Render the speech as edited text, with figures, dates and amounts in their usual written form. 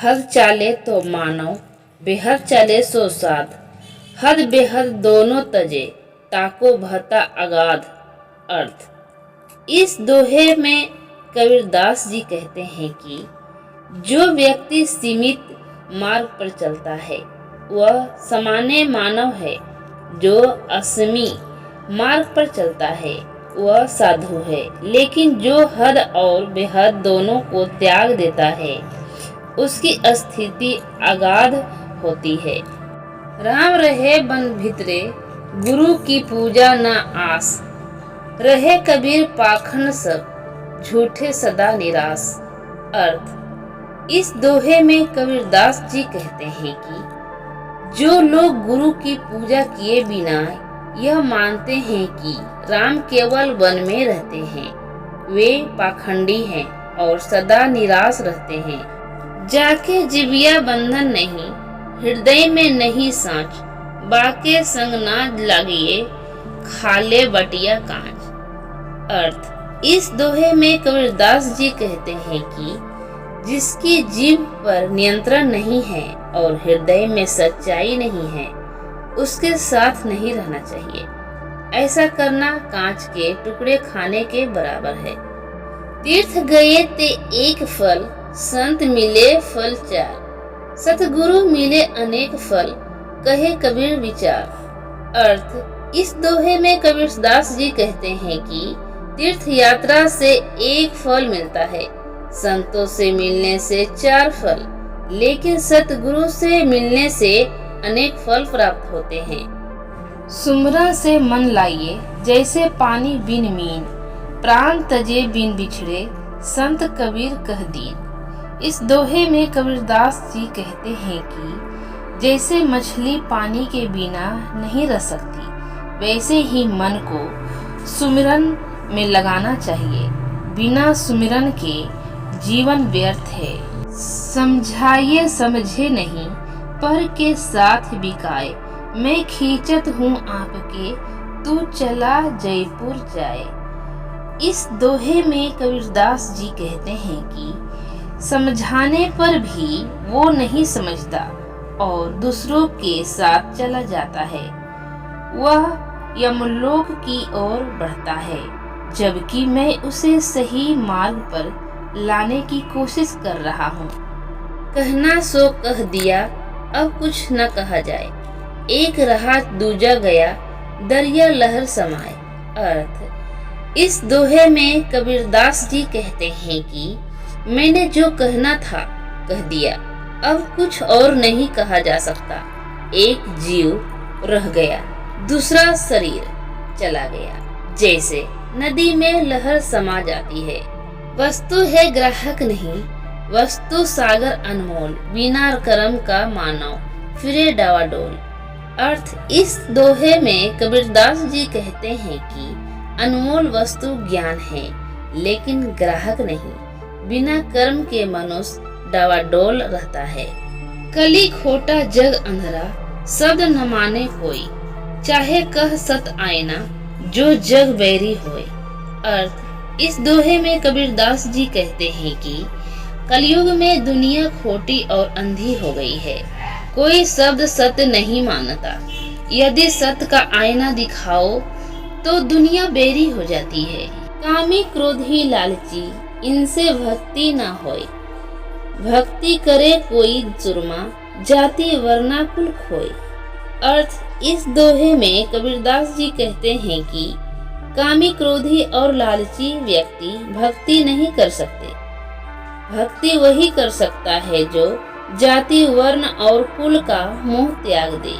हद चाले तो मानव, बेहद चले सो साध। हद बेहद दोनों तजे, ताको बहता अगाध। अर्थ, इस दोहे में कबीरदास जी कहते हैं कि जो व्यक्ति सीमित मार्ग पर चलता है वह सामान्य मानव है, जो असीमी मार्ग पर चलता है वह साधु है, लेकिन जो हद और बेहद दोनों को त्याग देता है उसकी स्थिति अगाध होती है। राम रहे बन भितरे, गुरु की पूजा न आस। रहे कबीर पाखंड सब, झूठे सदा निराश। अर्थ, इस दोहे में कबीरदास जी कहते हैं कि जो लोग गुरु की पूजा किए बिना यह मानते हैं कि राम केवल वन में रहते हैं, वे पाखंडी हैं और सदा निराश रहते हैं। जाके जिबिया बंधन नहीं, हृदय में नहीं सांच। बाके संग ना लागिए, खाले बटिया कांच। अर्थ, इस दोहे में कबीरदास जी कहते हैं कि जिसकी जीभ पर नियंत्रण नहीं है और हृदय में सच्चाई नहीं है उसके साथ नहीं रहना चाहिए। ऐसा करना कांच के टुकड़े खाने के बराबर है। तीर्थ गए ते एक फल, संत मिले फल चार। सतगुरु मिले अनेक फल, कहे कबीर विचार। अर्थ, इस दोहे में कबीरदास जी कहते हैं कि तीर्थ यात्रा से एक फल मिलता है, संतों से मिलने से चार फल, लेकिन सतगुरु से मिलने से अनेक फल प्राप्त होते हैं। सुमरन से मन लाइए जैसे पानी बिन मीन, प्राण तजे बिन बिछड़े, संत कबीर कह दीन। इस दोहे में कबीरदास जी कहते हैं कि जैसे मछली पानी के बिना नहीं रह सकती, वैसे ही मन को सुमिरन में लगाना चाहिए। बिना सुमिरन के जीवन व्यर्थ है। समझाइए समझे नहीं, पर के साथ बिकाए। मैं खींचत हूँ आपके, तू चला जयपुर जाए। इस दोहे में कबीरदास जी कहते हैं कि समझाने पर भी वो नहीं समझता और दूसरों के साथ चला जाता है। वह यमलोक की ओर बढ़ता है, जबकि मैं उसे सही मार्ग पर लाने की कोशिश कर रहा हूँ। कहना सो कह दिया, अब कुछ न कहा जाए। एक रहा दूजा गया, दरिया लहर समाए। अर्थ, इस दोहे में कबीरदास जी कहते हैं कि मैंने जो कहना था कह दिया, अब कुछ और नहीं कहा जा सकता। एक जीव रह गया, दूसरा शरीर चला गया। जैसे नदी में लहर समा जाती है। वस्तु है ग्राहक नहीं, वस्तु सागर अनमोल। बिना कर्म का मानव फिरे डावाडोल। अर्थ, इस दोहे में कबीरदास जी कहते हैं कि अनमोल वस्तु ज्ञान है, लेकिन ग्राहक नहीं। बिना कर्म के मनुष्य डावाडोल रहता है। कली खोटा जग अंधरा, शब्द न माने कोई। चाहे कह सत आईना, जो जग बैरी होए। अर्थ, इस दोहे में कबीरदास जी कहते हैं कि कलयुग में दुनिया खोटी और अंधी हो गई है। कोई शब्द सत्य नहीं मानता। यदि सत्य का आईना दिखाओ तो दुनिया बेरी हो जाती है। कामी क्रोधी लालची, इनसे भक्ति ना होए। भक्ति करे कोई जुर्मा, जाति वरना कुल खोए। अर्थ, इस दोहे में कबीरदास जी कहते हैं कि कामी क्रोधी और लालची व्यक्ति भक्ति नहीं कर सकते। भक्ति वही कर सकता है जो जाति वर्ण और कुल का मोह त्याग दे।